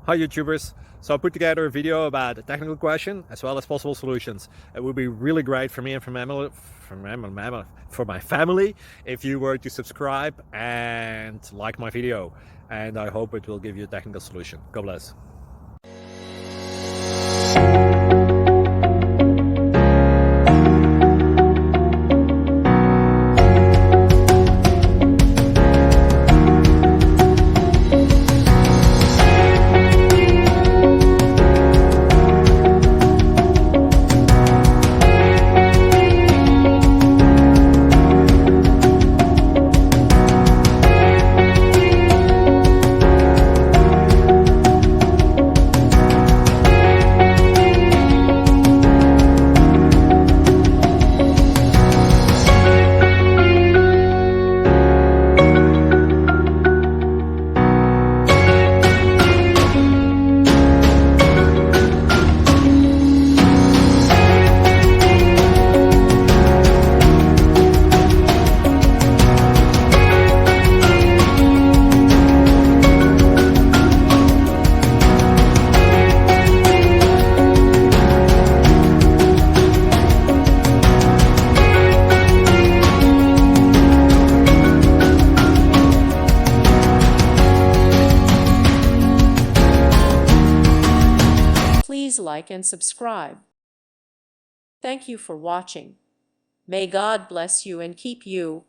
Hi YouTubers! So I put together a video about a technical question as well as possible solutions. It would be really great for me and for my family if you were to subscribe and like my video, and I hope it will give you a technical solution. God bless. Please like and subscribe. Thank you for watching. May God bless you and keep you.